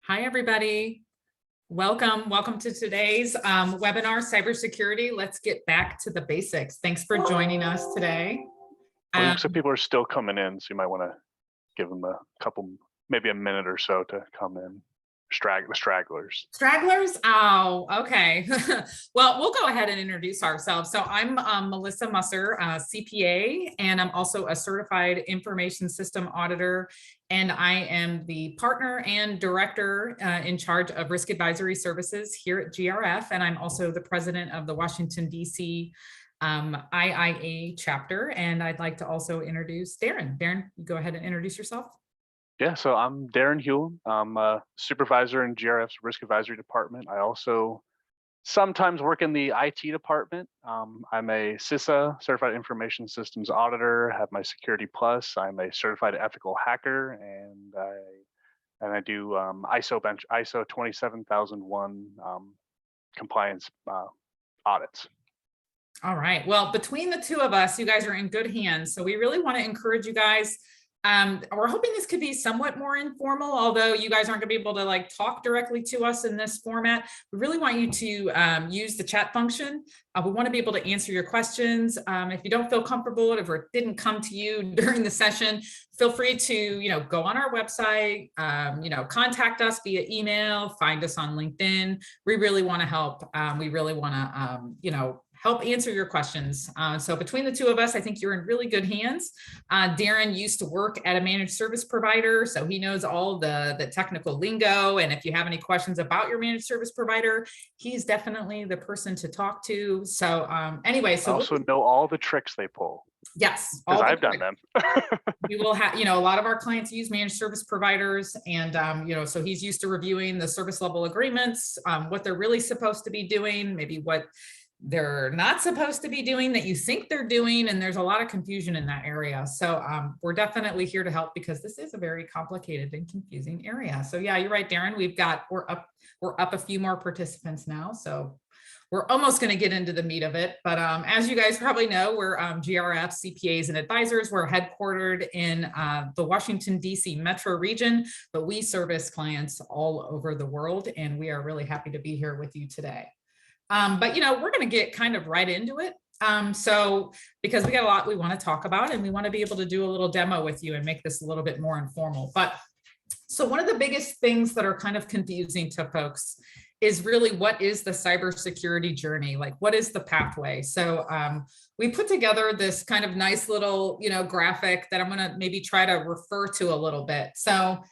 Hi, everybody. Welcome to today's webinar, Cybersecurity. Let's get back to the basics. Thanks for joining us today. It looks like people are still coming in, so you might want to give them a couple, maybe a minute or so to come in. Stragglers. Stragglers? Oh, okay. Well, we'll go ahead and introduce ourselves. So I'm Melissa Musser, CPA, and I'm also a certified information system auditor. And I am the partner and director in charge of risk advisory services here at GRF. And I'm also the president of the Washington, D.C. IIA chapter. And I'd like to also introduce Darren. Darren, you go ahead and introduce yourself. Yeah, so I'm Darren Hewell. I'm a supervisor in GRF's risk advisory department. I also sometimes work in the IT department. I'm a CISA, Certified Information Systems Auditor, have my Security Plus. I'm a certified ethical hacker, and I do ISO 27001 compliance audits. All right. Well, between the two of us, you guys are in good hands. So we really want to encourage you guys. We're hoping this could be somewhat more informal, although you guys aren't going to be able to like talk directly to us in this format. We really want you to use the chat function. We want to be able to answer your questions. If you don't feel comfortable, if it didn't come to you during the session, feel free to, go on our website, contact us via email, find us on LinkedIn. We really want to help. We really want to, help answer your questions. So between the two of us, I think you're in really good hands. Darren used to work at a managed service provider, so he knows all the technical lingo. And if you have any questions about your managed service provider, he's definitely the person to talk to. So anyway, so I also know all the tricks they pull. Yes, because I've done them. We will have, a lot of our clients use managed service providers, and so he's used to reviewing the service level agreements, what they're really supposed to be doing, maybe what they're not supposed to be doing that you think they're doing, and there's a lot of confusion in that area. So we're definitely here to help because this is a very complicated and confusing area. So yeah, you're right, Darren. We're up a few more participants now, so we're almost going to get into the meat of it. But as you guys probably know, we're GRF CPAs and advisors. We're headquartered in the Washington, D.C. metro region, but we service clients all over the world, and we are really happy to be here with you today. But we're going to get kind of right into it. So because we got a lot we want to talk about, and we want to be able to do a little demo with you and make this a little bit more informal. But so one of the biggest things that are kind of confusing to folks is really, what is the cybersecurity journey? Like, what is the pathway? So we put together this kind of nice little, graphic that I'm going to maybe try to refer to a little bit. So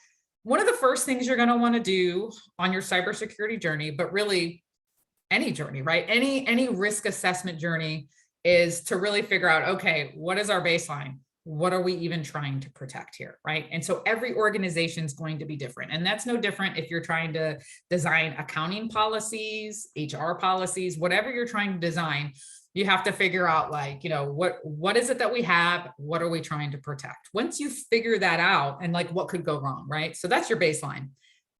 one of the first things you're going to want to do on your cybersecurity journey, but really any journey, right? Any risk assessment journey, is to really figure out, okay, what is our baseline? What are we even trying to protect here, right? And so every organization is going to be different. And that's no different if you're trying to design accounting policies, HR policies, whatever you're trying to design. You have to figure out, like, what is it that we have? What are we trying to protect? Once you figure that out, and like what could go wrong, right? So that's your baseline.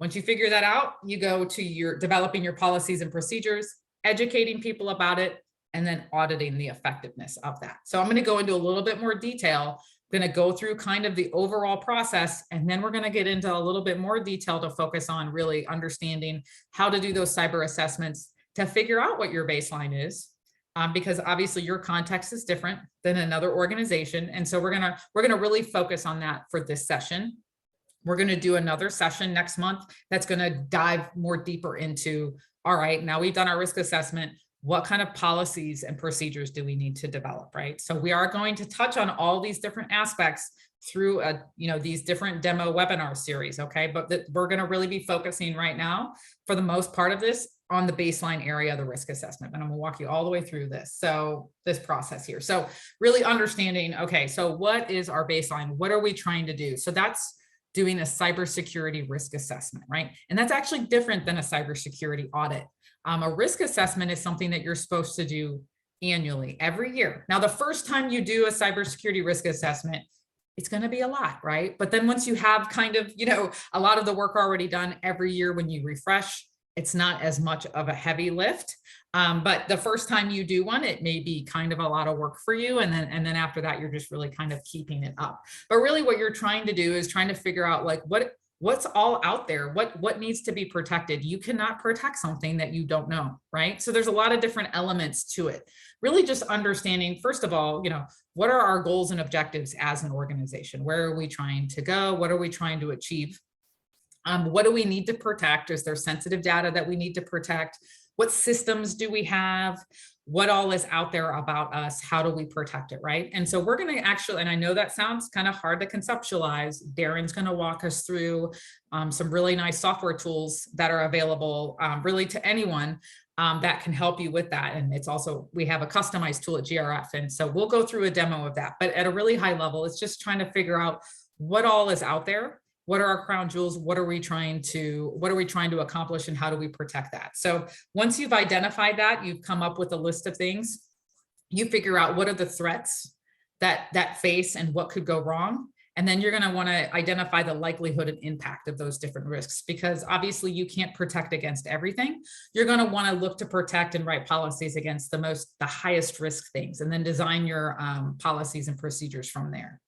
Once you figure that out, you go to your developing your policies and procedures, educating people about it, and then auditing the effectiveness of that. So I'm going to go into a little bit more detail. I'm going to go through kind of the overall process, and then we're going to get into a little bit more detail to focus on really understanding how to do those cyber assessments to figure out what your baseline is. Because obviously your context is different than another organization. And so we're going to really focus on that for this session. We're going to do another session next month that's going to dive more deeper into, all right, now we've done our risk assessment. What kind of policies and procedures do we need to develop, right? So we are going to touch on all these different aspects through these different demo webinar series, okay? But we're going to really be focusing right now, for the most part of this, on the baseline area of the risk assessment. And I'm going to walk you all the way through this. So this process here. So really understanding, okay, so what is our baseline? What are we trying to do? So that's doing a cybersecurity risk assessment, right? And that's actually different than a cybersecurity audit. A risk assessment is something that you're supposed to do annually, every year. Now, the first time you do a cybersecurity risk assessment, it's going to be a lot, right? But then once you have kind of, a lot of the work already done, every year when you refresh, it's not as much of a heavy lift. But the first time you do one, it may be kind of a lot of work for you. And then after that, you're just really kind of keeping it up. But really what you're trying to do is trying to figure out, like, what's all out there, what needs to be protected. You cannot protect something that you don't know, right? So there's a lot of different elements to it. Really just understanding, first of all, what are our goals and objectives as an organization? Where are we trying to go? What are we trying to achieve? What do we need to protect? Is there sensitive data that we need to protect? What systems do we have? What all is out there about us? How do we protect it, right? And so we're going to actually, and I know that sounds kind of hard to conceptualize, Darren's going to walk us through some really nice software tools that are available really to anyone that can help you with that. And it's also, we have a customized tool at GRF. And so we'll go through a demo of that, but at a really high level, it's just trying to figure out what all is out there. What are our crown jewels? What are we trying to accomplish, and how do we protect that? So once you've identified that, you've come up with a list of things, you figure out what are the threats that face and what could go wrong. And then you're going to want to identify the likelihood and impact of those different risks, because obviously you can't protect against everything. You're going to want to look to protect and write policies against the highest risk things, and then design your policies and procedures from there.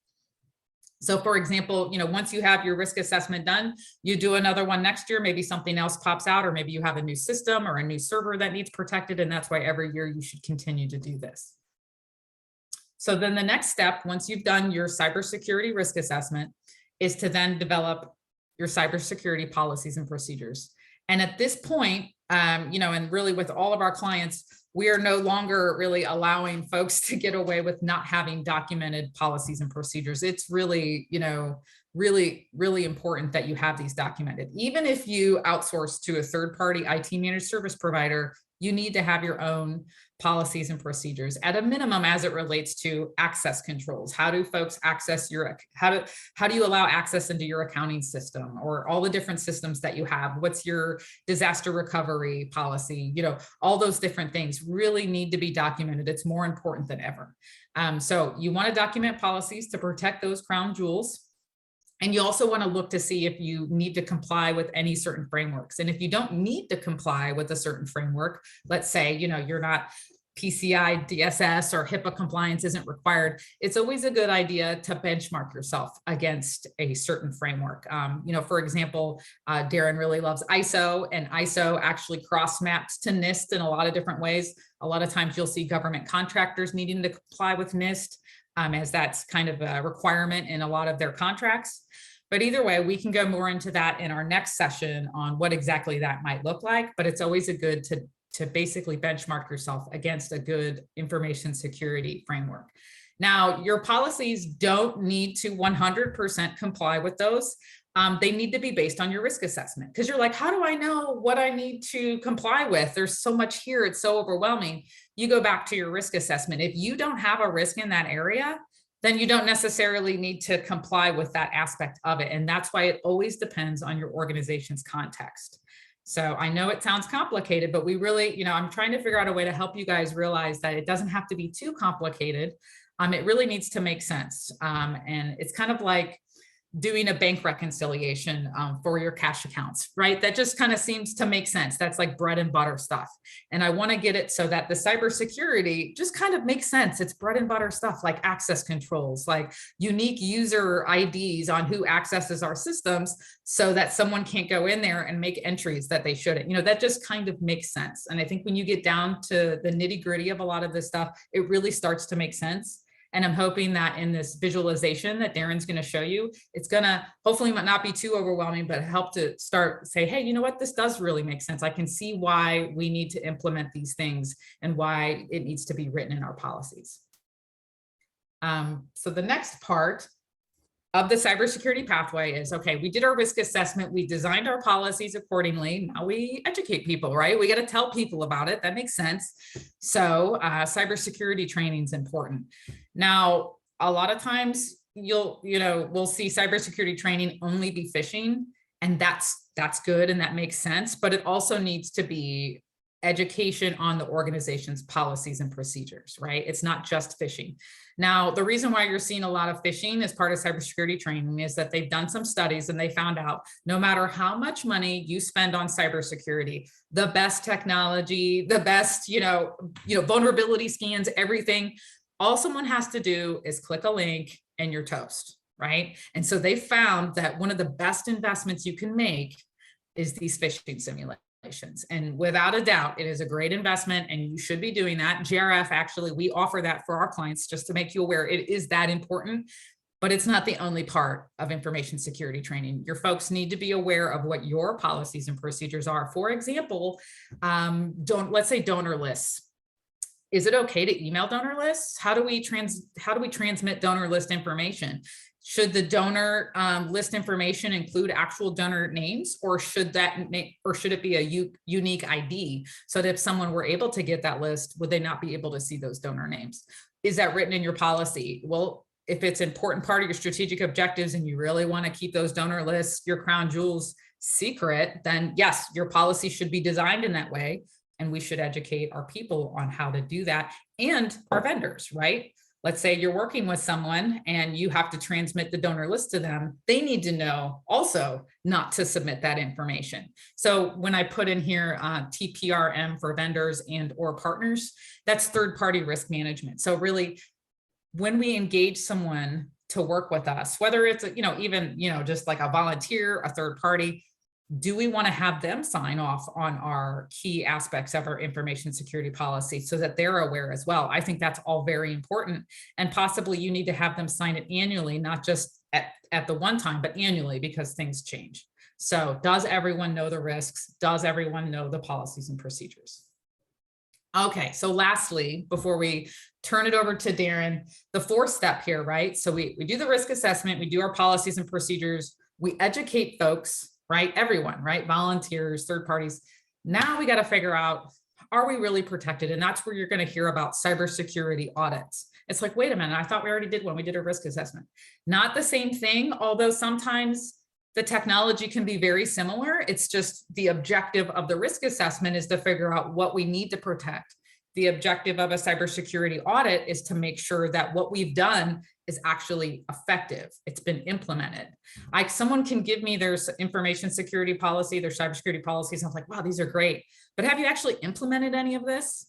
So for example, once you have your risk assessment done, you do another one next year, maybe something else pops out, or maybe you have a new system or a new server that needs protected. And that's why every year you should continue to do this. So then the next step, once you've done your cybersecurity risk assessment, is to then develop your cybersecurity policies and procedures. And at this point, and really with all of our clients, we are no longer really allowing folks to get away with not having documented policies and procedures. It's really, really, really important that you have these documented. Even if you outsource to a third-party IT managed service provider, you need to have your own policies and procedures at a minimum as it relates to access controls. How do folks access how do you allow access into your accounting system, or all the different systems that you have? What's your disaster recovery policy? All those different things really need to be documented. It's more important than ever. So you want to document policies to protect those crown jewels. And you also want to look to see if you need to comply with any certain frameworks. And if you don't need to comply with a certain framework, let's say, you're not PCI DSS or HIPAA compliance isn't required, it's always a good idea to benchmark yourself against a certain framework. For example, Darren really loves ISO, and ISO actually cross maps to NIST in a lot of different ways. A lot of times you'll see government contractors needing to comply with NIST. As that's kind of a requirement in a lot of their contracts. But either way, we can go more into that in our next session on what exactly that might look like. But it's always a good to basically benchmark yourself against a good information security framework. Now, your policies don't need to 100% comply with those. They need to be based on your risk assessment, because you're like, how do I know what I need to comply with? There's so much here. It's so overwhelming. You go back to your risk assessment. If you don't have a risk in that area, then you don't necessarily need to comply with that aspect of it. And that's why it always depends on your organization's context. So I know it sounds complicated, but we really, I'm trying to figure out a way to help you guys realize that it doesn't have to be too complicated. It really needs to make sense. And it's kind of like doing a bank reconciliation for your cash accounts, right? That just kind of seems to make sense. That's like bread and butter stuff. And I want to get it so that the cybersecurity just kind of makes sense. It's bread and butter stuff like access controls, like unique user IDs on who accesses our systems, so that someone can't go in there and make entries that they shouldn't. That just kind of makes sense. And I think when you get down to the nitty gritty of a lot of this stuff, it really starts to make sense. And I'm hoping that in this visualization that Darren's going to show you, it's going to hopefully not be too overwhelming, but help to start say, hey, you know what, this does really make sense. I can see why we need to implement these things and why it needs to be written in our policies. So the next part of the cybersecurity pathway is, okay, we did our risk assessment, we designed our policies accordingly. Now we educate people, right? We got to tell people about it. That makes sense. So cybersecurity training is important. Now, a lot of times we'll see cybersecurity training only be phishing, and that's good and that makes sense, but it also needs to be education on the organization's policies and procedures, right? It's not just phishing. Now, the reason why you're seeing a lot of phishing as part of cybersecurity training is that they've done some studies and they found out no matter how much money you spend on cybersecurity, the best technology, the best, vulnerability scans, everything, all someone has to do is click a link and you're toast. right? And so they found that one of the best investments you can make is these phishing simulations. And without a doubt, it is a great investment and you should be doing that. GRF, actually, we offer that for our clients just to make you aware it is that important, but it's not the only part of information security training. Your folks need to be aware of what your policies and procedures are. For example, let's say donor lists. Is it okay to email donor lists? How do we transmit donor list information? Should the donor list information include actual donor names, or should it be a unique ID so that if someone were able to get that list, would they not be able to see those donor names? Is that written in your policy? Well, if it's an important part of your strategic objectives and you really want to keep those donor lists, your crown jewels, secret, then yes, your policy should be designed in that way. And we should educate our people on how to do that, and our vendors, right? Let's say you're working with someone and you have to transmit the donor list to them. They need to know also not to submit that information. So when I put in here TPRM for vendors and or partners, that's third-party risk management. So really, when we engage someone to work with us, whether it's even just like a volunteer, a third party, do we want to have them sign off on our key aspects of our information security policy so that they're aware as well? I think that's all very important. And possibly you need to have them sign it annually, not just at the one time, but annually, because things change. So does everyone know the risks? Does everyone know the policies and procedures? Okay, so lastly, before we turn it over to Darren, the fourth step here, right? So we do the risk assessment, we do our policies and procedures, we educate folks, right? Everyone, right? Volunteers, third parties. Now we got to figure out, are we really protected? And that's where you're going to hear about cybersecurity audits. It's like, wait a minute, I thought we already did one. We did a risk assessment. Not the same thing, although sometimes the technology can be very similar. It's just the objective of the risk assessment is to figure out what we need to protect. The objective of a cybersecurity audit is to make sure that what we've done is actually effective. It's been implemented. Someone can give me their information security policy, their cybersecurity policies. I'm like, wow, these are great. But have you actually implemented any of this?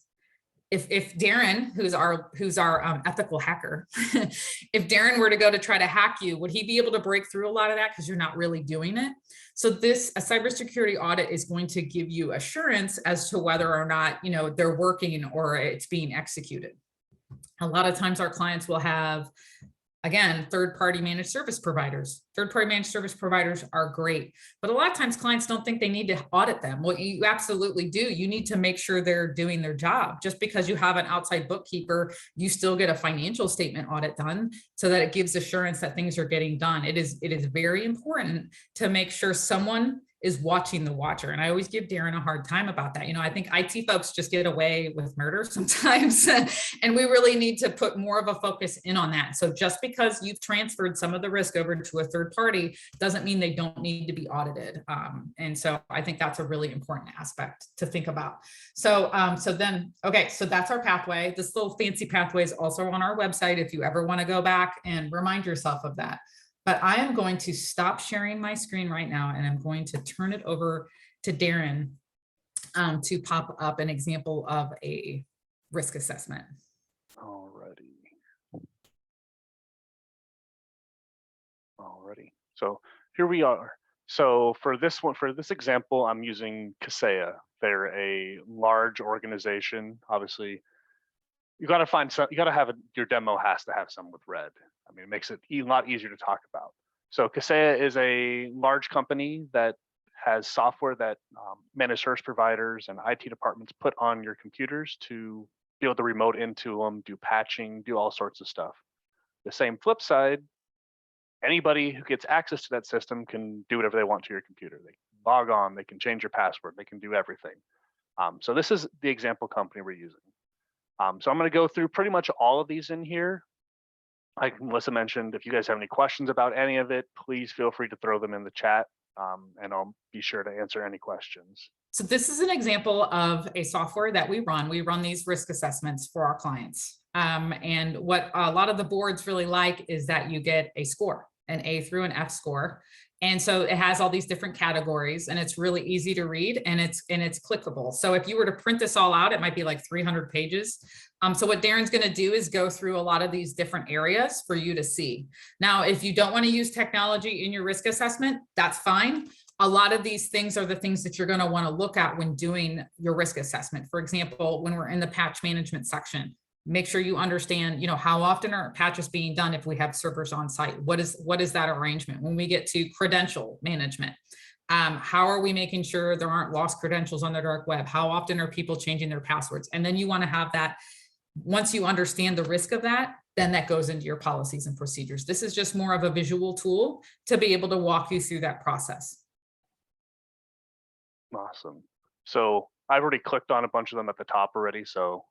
If Darren, who's our ethical hacker, if Darren were to go to try to hack you, would he be able to break through a lot of that because you're not really doing it? So a cybersecurity audit is going to give you assurance as to whether or not they're working or it's being executed. A lot of times our clients will have, again, third-party managed service providers. Third-party managed service providers are great, but a lot of times clients don't think they need to audit them. Well, you absolutely do. You need to make sure they're doing their job. Just because you have an outside bookkeeper, you still get a financial statement audit done so that it gives assurance that things are getting done. It is very important to make sure someone is watching the watcher. And I always give Darren a hard time about that. I think IT folks just get away with murder sometimes, and we really need to put more of a focus in on that. So just because you've transferred some of the risk over to a third party doesn't mean they don't need to be audited. And so I think that's a really important aspect to think about. So that's our pathway. This little fancy pathway is also on our website if you ever want to go back and remind yourself of that. But I am going to stop sharing my screen right now, and I'm going to turn it over to Darren to pop up an example of a risk assessment. Alrighty. So here we are. So for this example, I'm using Kaseya. They're a large organization. Obviously, you got to have your demo has to have some with red. I mean, it makes it a lot easier to talk about. So Kaseya is a large company that has software that managed service providers and IT departments put on your computers to be able to remote into them, do patching, do all sorts of stuff. The same flip side, anybody who gets access to that system can do whatever they want to your computer. They can log on, they can change your password, they can do everything. So this is the example company we're using. So I'm going to go through pretty much all of these in here. Like Melissa mentioned, if you guys have any questions about any of it, please feel free to throw them in the chat, and I'll be sure to answer any questions. So this is an example of a software that we run. We run these risk assessments for our clients. And what a lot of the boards really like is that you get a score. an A through an F score. And so it has all these different categories, and it's really easy to read, and it's clickable. So if you were to print this all out, it might be like 300 pages. So what Darren's going to do is go through a lot of these different areas for you to see. Now, if you don't want to use technology in your risk assessment, that's fine. A lot of these things are the things that you're going to want to look at when doing your risk assessment. For example, when we're in the patch management section, make sure you understand, how often are patches being done if we have servers on site? What is that arrangement? When we get to credential management, how are we making sure there aren't lost credentials on the dark web? How often are people changing their passwords? And then you want to have that, once you understand the risk of that, then that goes into your policies and procedures. This is just more of a visual tool to be able to walk you through that process. Awesome. So I've already clicked on a bunch of them at the top already, so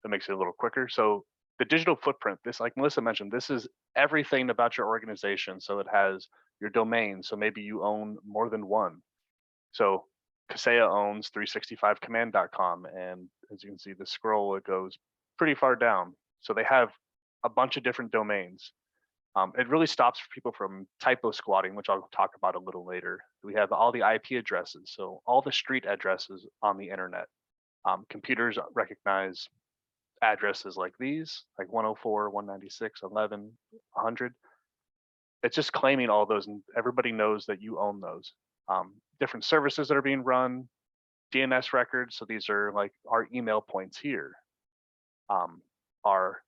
that makes it a little quicker. So the digital footprint, this, like Melissa mentioned, this is everything about your organization. So it has your domain. So maybe you own more than one. So Kaseya owns 365command.com. And as you can see, the scroll, it goes pretty far down. So they have a bunch of different domains. It really stops people from typo squatting, which I'll talk about a little later. We have all the IP addresses. So all the street addresses on the internet. Computers recognize addresses like these, like 104, 196, 11, 100. It's just claiming all those, and everybody knows that you own those. Different services that are being run, DNS records. So these are like our email points here. Are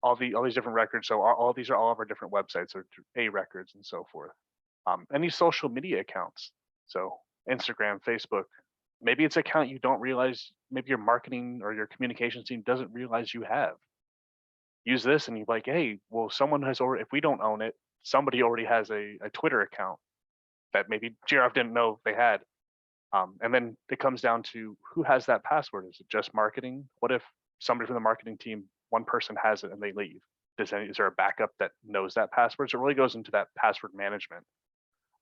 all these different records. So all these are all of our different websites or A records and so forth. Any social media accounts. So Instagram, Facebook. Maybe it's an account you don't realize, maybe your marketing or your communications team doesn't realize you have. Use this and you're like, hey, well, someone has already, if we don't own it, somebody already has a Twitter account that maybe GRF didn't know they had. And then it comes down to who has that password. Is it just marketing? What if somebody from the marketing team, one person has it and they leave? Is there a backup that knows that password? So it really goes into that password management.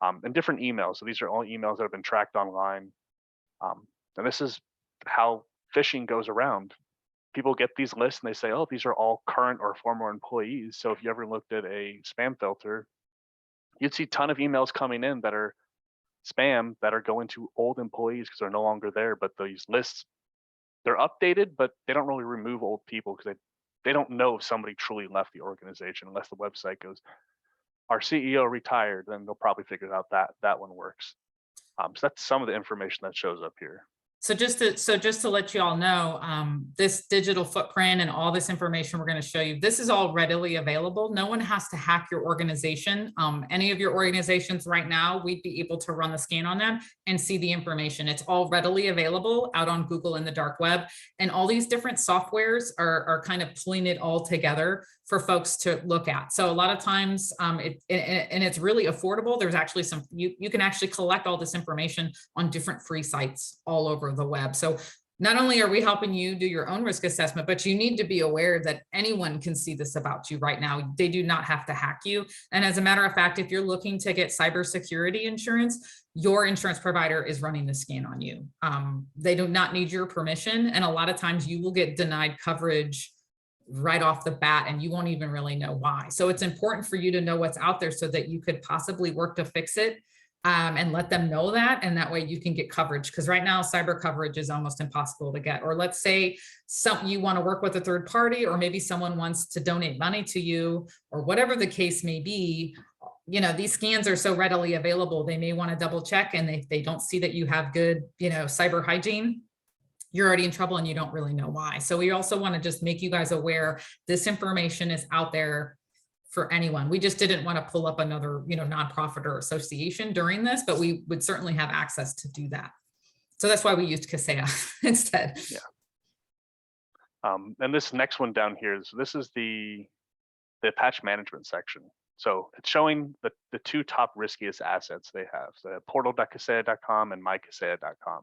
And different emails. So these are all emails that have been tracked online. And this is how phishing goes around. People get these lists and they say, oh, these are all current or former employees. So if you ever looked at a spam filter, you'd see a ton of emails coming in that are spam that are going to old employees because they're no longer there. But these lists, they're updated, but they don't really remove old people because they don't know if somebody truly left the organization unless the website goes, our CEO retired, then they'll probably figure out that one works. So that's some of the information that shows up here. So just to let you all know, this digital footprint and all this information we're going to show you, this is all readily available. No one has to hack your organization. Any of your organizations right now, we'd be able to run the scan on them and see the information. It's all readily available out on Google and the dark web. And all these different softwares are kind of pulling it all together for folks to look at. So a lot of times, and it's really affordable. There's actually you can actually collect all this information on different free sites all over the web. So not only are we helping you do your own risk assessment, but you need to be aware that anyone can see this about you right now. They do not have to hack you. And as a matter of fact, if you're looking to get cybersecurity insurance, your insurance provider is running the scan on you. They do not need your permission. And a lot of times you will get denied coverage right off the bat and you won't even really know why. So it's important for you to know what's out there so that you could possibly work to fix it. And let them know that, and that way you can get coverage. Because right now cyber coverage is almost impossible to get. Or let's say you want to work with a third party, or maybe someone wants to donate money to you, or whatever the case may be. These scans are so readily available. They may want to double check, and they don't see that you have good, cyber hygiene. You're already in trouble and you don't really know why. So we also want to just make you guys aware this information is out there for anyone. We just didn't want to pull up another, nonprofit or association during this, but we would certainly have access to do that. So that's why we used Kaseya instead. Yeah. And this next one down here, so this is the patch management section. So it's showing the two top riskiest assets they have. So they have portal.kaseya.com and mykaseya.com.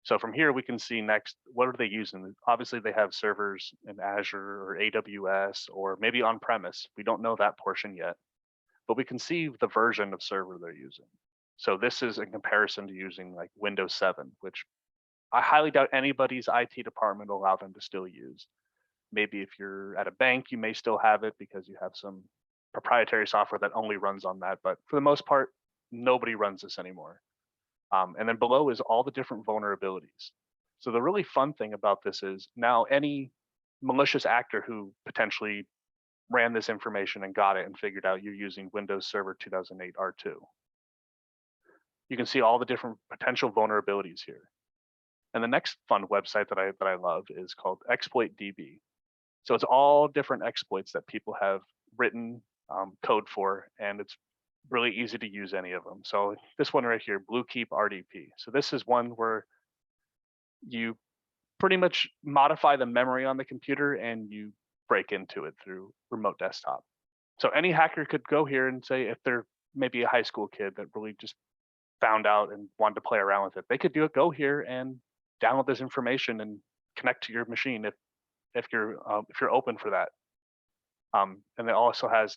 So from here, we can see next, what are they using? Obviously, they have servers in Azure or AWS or maybe on-premise. We don't know that portion yet, but we can see the version of server they're using. So this is in comparison to using like Windows 7, which I highly doubt anybody's IT department will allow them to still use. Maybe if you're at a bank, you may still have it because you have some proprietary software that only runs on that. But for the most part, nobody runs this anymore. And then below is all the different vulnerabilities. So the really fun thing about this is now any malicious actor who potentially ran this information and got it and figured out you're using Windows Server 2008 R2. You can see all the different potential vulnerabilities here. And the next fun website that I love is called ExploitDB. So it's all different exploits that people have written code for, and it's really easy to use any of them. So this one right here, Bluekeep RDP. So this is one where you pretty much modify the memory on the computer and you break into it through remote desktop. So any hacker could go here and say, if they're maybe a high school kid that really just found out and wanted to play around with it, they could go here and download this information and connect to your machine if you're open for that. And it also has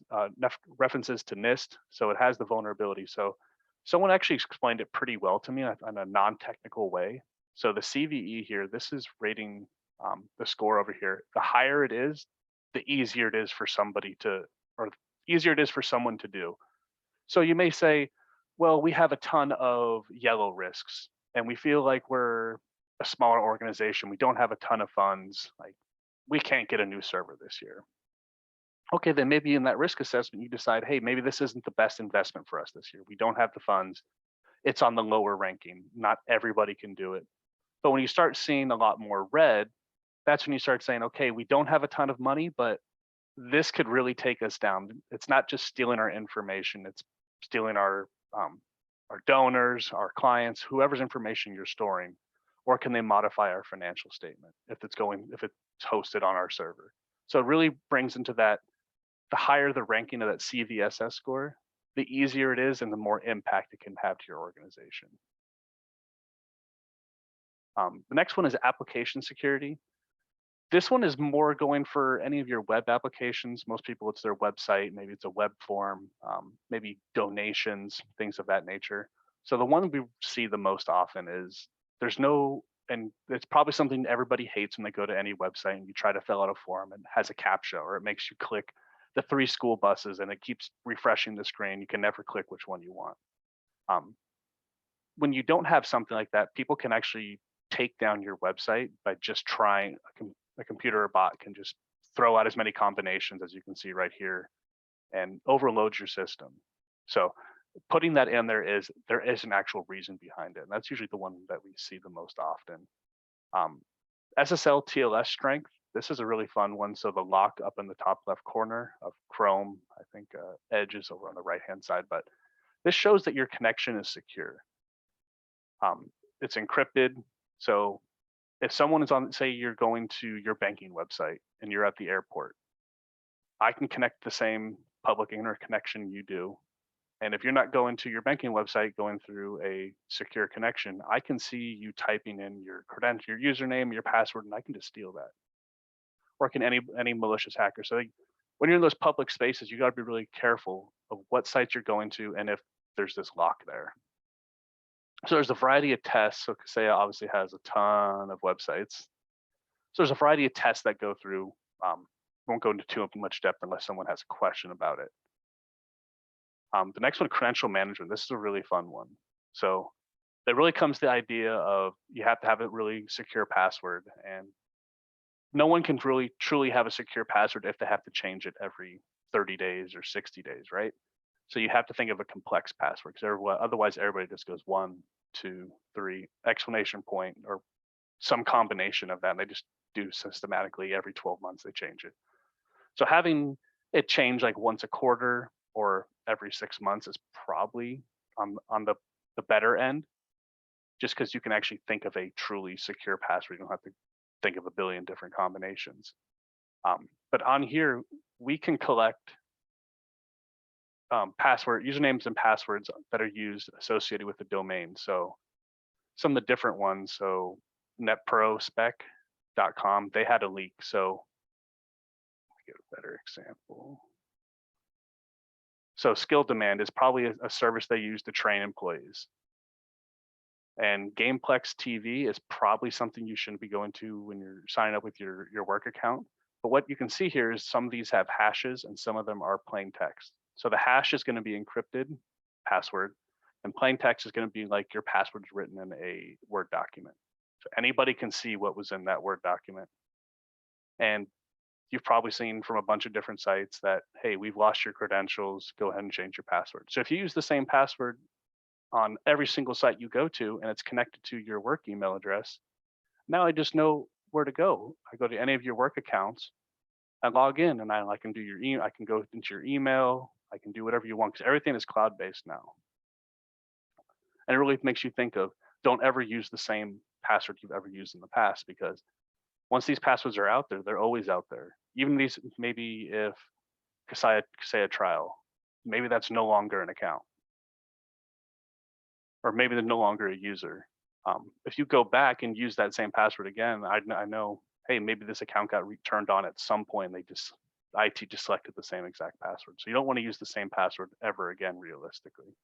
references to NIST, so it has the vulnerability. So someone actually explained it pretty well to me in a non-technical way. So the CVE here, this is rating the score over here. The higher it is, the easier it is for somebody to, or easier it is for someone to do. So you may say, well, we have a ton of yellow risks, and we feel like we're a smaller organization. We don't have a ton of funds. Like, we can't get a new server this year. Okay, then maybe in that risk assessment, you decide, hey, maybe this isn't the best investment for us this year. We don't have the funds. It's on the lower ranking. Not everybody can do it. But when you start seeing a lot more red, that's when you start saying, okay, we don't have a ton of money, but this could really take us down. It's not just stealing our information, it's stealing our donors, our clients, whoever's information you're storing, or can they modify our financial statement if it's hosted on our server? So it really brings into that, the higher the ranking of that CVSS score, the easier it is and the more impact it can have to your organization. The next one is application security. This one is more going for any of your web applications. Most people, it's their website, maybe it's a web form, maybe donations, things of that nature. So the one we see the most often is and it's probably something everybody hates when they go to any website and you try to fill out a form and it has a CAPTCHA, or it makes you click the 3 school buses and it keeps refreshing the screen. You can never click which one you want. When you don't have something like that, people can actually take down your website by just trying. A computer or bot can just throw out as many combinations as you can see right here and overload your system. So putting that in there is an actual reason behind it. And that's usually the one that we see the most often. SSL TLS strength. This is a really fun one. So the lock up in the top left corner of Chrome, I think Edge is over on the right-hand side, but this shows that your connection is secure. It's encrypted. So if someone is on, say you're going to your banking website and you're at the airport, I can connect the same public internet connection you do. And if you're not going to your banking website, going through a secure connection, I can see you typing in your credential, your username, your password, and I can just steal that. Or can any malicious hacker. So when you're in those public spaces, you got to be really careful of what sites you're going to and if there's this lock there. So there's a variety of tests. So Kaseya obviously has a ton of websites. So there's a variety of tests that go through. Won't go into too much depth unless someone has a question about it. The next one, Credential Management. This is a really fun one. So it really comes to the idea of you have to have a really secure password, and no one can really truly have a secure password if they have to change it every 30 days or 60 days, right? So you have to think of a complex password, because otherwise everybody just goes 1, 2, 3, exclamation point, or some combination of that. And they just do systematically every 12 months, they change it. So having it change like once a quarter or every 6 months is probably on the better end, just because you can actually think of a truly secure password. You don't have to think of a billion different combinations. But on here, we can collect usernames and passwords that are used associated with the domain. So some of the different ones, so netprospec.com, they had a leak. So let me get a better example. So Skill Demand is probably a service they use to train employees. And Gameplex TV is probably something you shouldn't be going to when you're signing up with your work account. But what you can see here is some of these have hashes and some of them are plain text. So the hash is going to be encrypted password, and plain text is going to be like your password is written in a Word document. So anybody can see what was in that Word document. And you've probably seen from a bunch of different sites that, hey, we've lost your credentials, go ahead and change your password. So if you use the same password on every single site you go to and it's connected to your work email address, now I just know where to go. I go to any of your work accounts, I log in, and I can do your email, I can go into your email, I can do whatever you want because everything is cloud-based now. And it really makes you think of, don't ever use the same password you've ever used in the past, because once these passwords are out there, they're always out there. Even these, maybe if say a trial, maybe that's no longer an account, or maybe they're no longer a user. If you go back and use that same password again, I know, hey, maybe this account got turned on at some point. And IT just selected the same exact password. So you don't want to use the same password ever again, realistically.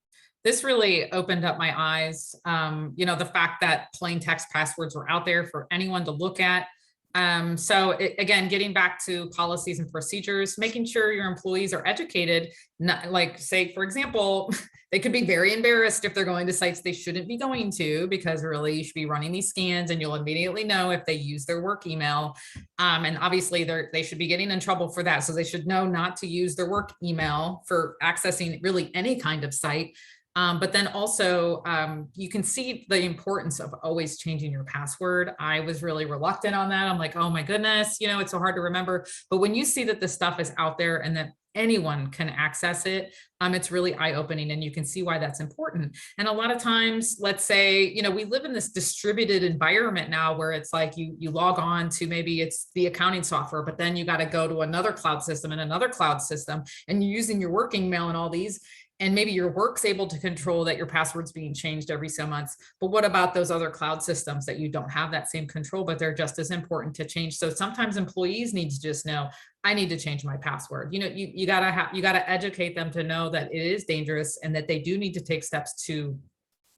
This really opened up my eyes. The fact that plain text passwords were out there for anyone to look at. Again, getting back to policies and procedures, making sure your employees are educated, not like, say, for example, they could be very embarrassed if they're going to sites they shouldn't be going to, because really you should be running these scans and you'll immediately know if they use their work email. And obviously they should be getting in trouble for that. So they should know not to use their work email for accessing really any kind of site. But then also, you can see the importance of always changing your password. I was really reluctant on that. I'm like, oh my goodness, it's so hard to remember. But when you see that the stuff is out there and that anyone can access it, it's really eye-opening, and you can see why that's important. And a lot of times, let's say, we live in this distributed environment now where it's like you log on to, maybe it's the accounting software, but then you got to go to another cloud system and another cloud system, and you're using your work email and all these. And maybe your work's able to control that your password's being changed every so months. But what about those other cloud systems that you don't have that same control, but they're just as important to change? So sometimes employees need to just know, I need to change my password. You gotta educate them to know that it is dangerous and that they do need to take steps to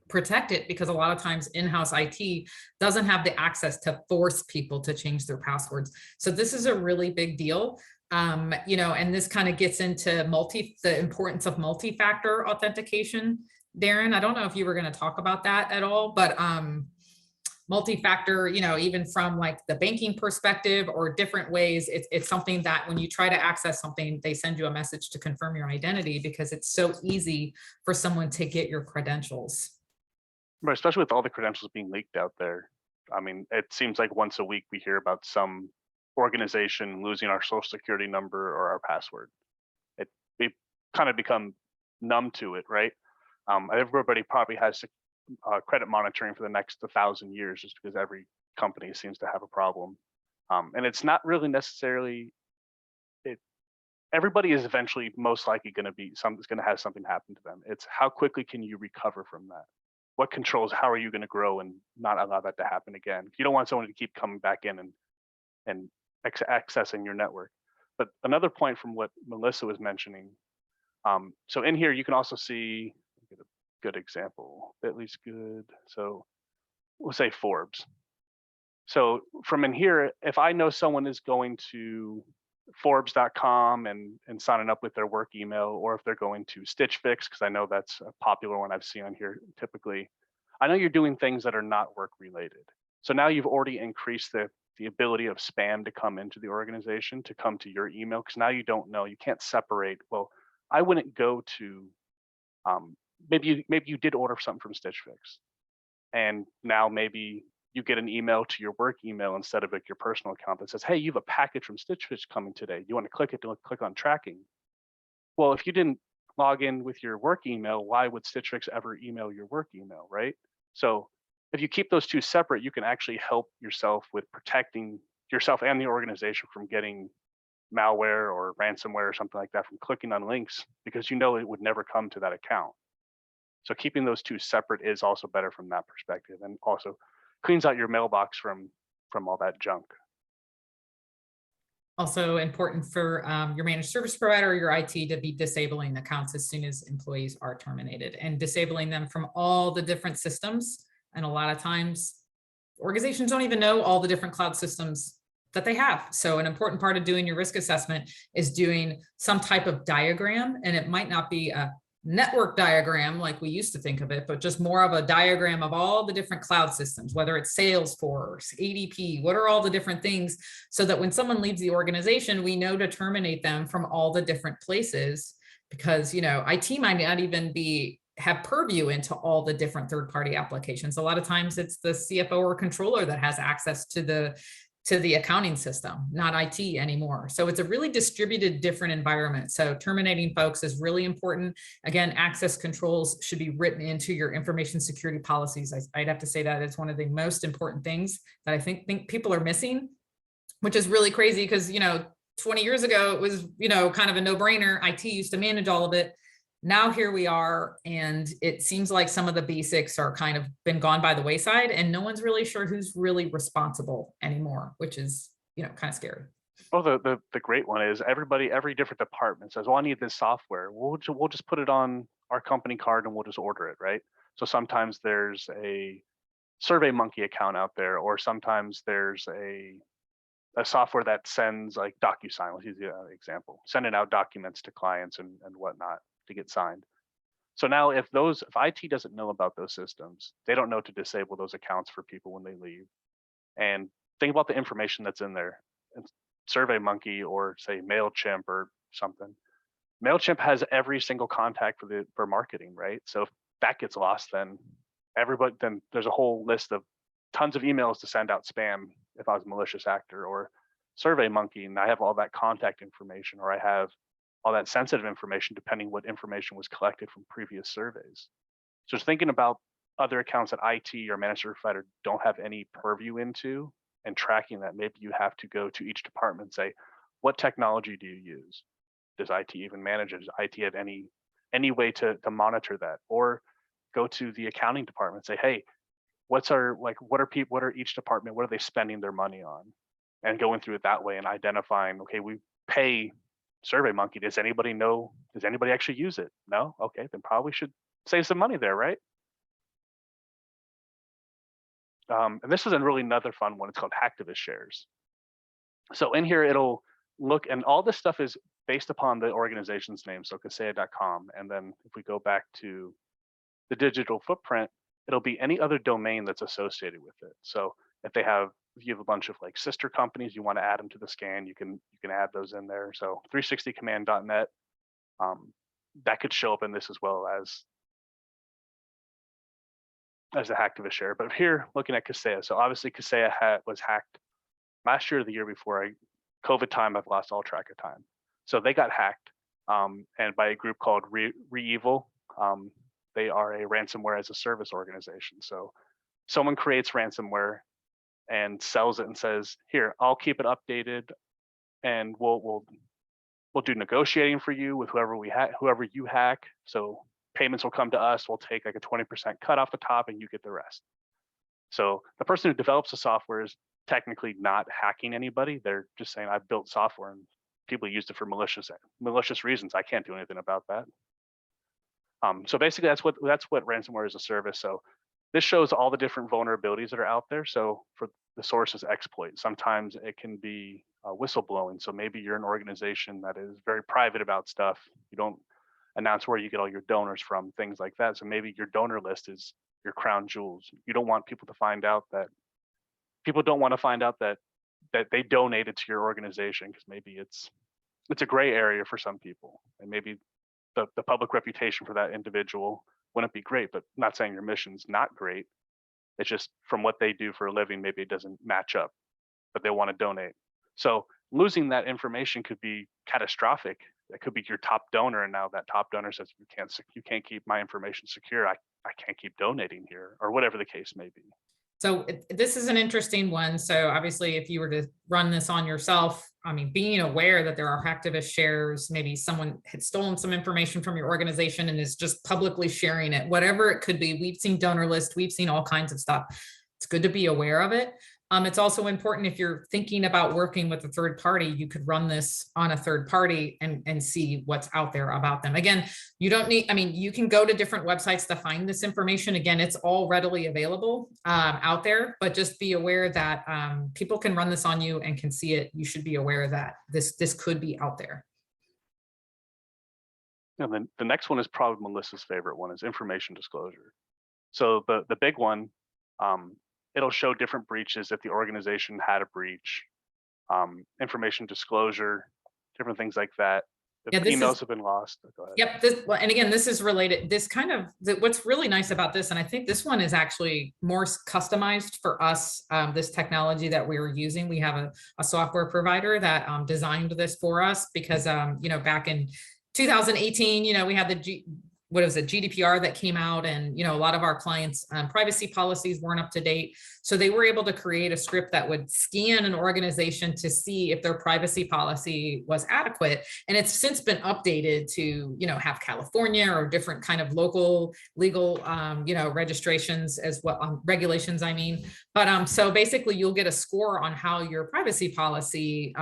protect it, because a lot of times in-house IT doesn't have the access to force people to change their passwords. So this is a really big deal. And this kind of gets into the importance of multi-factor authentication. Darren, I don't know if you were going to talk about that at all, but multi-factor, even from like the banking perspective or different ways, it's something that when you try to access something, they send you a message to confirm your identity, because it's so easy for someone to get your credentials. Right, especially with all the credentials being leaked out there. I mean, it seems like once a week we hear about some organization losing our social security number or our password. We've kind of become numb to it, right? Everybody probably has credit monitoring for the next 1,000 years, just because every company seems to have a problem. And it's not really necessarily, everybody is eventually most likely going to have something happen to them. It's how quickly can you recover from that? What controls, how are you going to grow and not allow that to happen again? You don't want someone to keep coming back in and accessing your network. But another point from what Melissa was mentioning, so in here you can also see, get a good example, at least good. So we'll say Forbes. So from in here, if I know someone is going to Forbes.com and signing up with their work email, or if they're going to Stitch Fix, because I know that's a popular one I've seen on here typically, I know you're doing things that are not work related. So now you've already increased the ability of spam to come into the organization, to come to your email, because now you don't know, you can't separate. Well, I wouldn't go to, maybe you did order something from Stitch Fix, and now maybe you get an email to your work email instead of like your personal account that says, hey, you have a package from Stitch Fix coming today. You want to click it to click on tracking. Well, if you didn't log in with your work email, why would Stitch Fix ever email your work email, right? So if you keep those two separate, you can actually help yourself with protecting yourself and the organization from getting malware or ransomware or something like that from clicking on links, because you know it would never come to that account. So keeping those two separate is also better from that perspective, and also cleans out your mailbox from all that junk. Also important for your managed service provider or your IT to be disabling accounts as soon as employees are terminated, and disabling them from all the different systems. And a lot of times organizations don't even know all the different cloud systems that they have. So an important part of doing your risk assessment is doing some type of diagram, and it might not be a network diagram like we used to think of it, but just more of a diagram of all the different cloud systems, whether it's Salesforce, ADP, what are all the different things, so that when someone leaves the organization, we know to terminate them from all the different places, because, you know, IT might not even have purview into all the different third-party applications. A lot of times it's the CFO or controller that has access to the accounting system, not IT anymore. So it's a really distributed, different environment. So terminating folks is really important. Again, access controls should be written into your information security policies. I'd have to say that it's one of the most important things that I think people are missing, which is really crazy because, you know, 20 years ago, it was, you know, kind of a no-brainer. IT used to manage all of it. Now here we are, and it seems like some of the basics are kind of been gone by the wayside, and no one's really sure who's really responsible anymore, which is, you know, kind of scary. Well, the great one is every different department says, well, I need this software. We'll just put it on our company card and we'll just order it, right? So sometimes there's a SurveyMonkey account out there, or sometimes there's a software that sends like DocuSign, let's use the example, sending out documents to clients and whatnot to get signed. So now if IT doesn't know about those systems, they don't know to disable those accounts for people when they leave. And think about the information that's in there. SurveyMonkey or say MailChimp or something. MailChimp has every single contact for marketing, right? So if that gets lost, then there's a whole list of tons of emails to send out spam if I was a malicious actor, or SurveyMonkey and I have all that contact information, or I have all that sensitive information depending what information was collected from previous surveys. So just thinking about other accounts that IT or managed service provider don't have any purview into, and tracking that, maybe you have to go to each department and say, what technology do you use? Does IT even manage it? Does IT have any way to monitor that? Or go to the accounting department and say, hey, what are each department, what are they spending their money on? And going through it that way and identifying, okay, we pay SurveyMonkey. Does anybody actually use it? No? Okay, then probably should save some money there, right? And this is a really another fun one. It's called Hacktivist Shares. So in here, it'll look, and all this stuff is based upon the organization's name, so kaseya.com. And then if we go back to the digital footprint, it'll be any other domain that's associated with it. So if you have a bunch of like sister companies, you want to add them to the scan, you can add those in there. So 360command.net, that could show up in this as well as a Hacktivist share. But here, looking at Kaseya, so obviously Kaseya was hacked last year or the year before. COVID time, I've lost all track of time. So they got hacked, and by a group called ReEvil. They are a ransomware as a service organization. So someone creates ransomware and sells it and says, here, I'll keep it updated, and we'll do negotiating for you with whoever you hack. So payments will come to us. We'll take like a 20% cut off the top and you get the rest. So the person who develops the software is technically not hacking anybody. They're just saying, I built software and people used it for malicious reasons. I can't do anything about that. So basically that's what ransomware is a service. So this shows all the different vulnerabilities that are out there. So for the source is exploit. Sometimes it can be whistleblowing. So maybe you're an organization that is very private about stuff. You don't announce where you get all your donors from, things like that. So maybe your donor list is your crown jewels. You don't want people to find out that that they donated to your organization, because maybe it's a gray area for some people, and maybe the public reputation for that individual wouldn't be great. But not saying your mission's not great. It's just from what they do for a living, maybe it doesn't match up, but they want to donate. So losing that information could be catastrophic. That could be your top donor, and now that top donor says, you can't keep my information secure. I can't keep donating here, or whatever the case may be. So this is an interesting one. So obviously, if you were to run this on yourself, I mean, being aware that there are Hacktivist shares, maybe someone had stolen some information from your organization and is just publicly sharing it, whatever it could be. We've seen donor lists, we've seen all kinds of stuff. It's good to be aware of it. It's also important if you're thinking about working with a third party, you could run this on a third party and see what's out there about them. Again, you don't need, I mean, you can go to different websites to find this information. Again, it's all readily available out there, but just be aware that people can run this on you and can see it. You should be aware that this could be out there. And then the next one is probably Melissa's favorite one, is information disclosure. So the big one, it'll show different breaches if the organization had a breach, information disclosure, different things like that. If emails have been lost. Go ahead. Yep. And again, this is related. This kind of what's really nice about this, and I think this one is actually more customized for us. This technology that we were using, we have a software provider that designed this for us because back in 2018, we had the GDPR that came out, and a lot of our clients' privacy policies weren't up to date. So they were able to create a script that would scan an organization to see if their privacy policy was adequate. And it's since been updated to, have California or different kind of local legal, registrations as well, regulations, I mean. But so basically you'll get a score on how your privacy policy,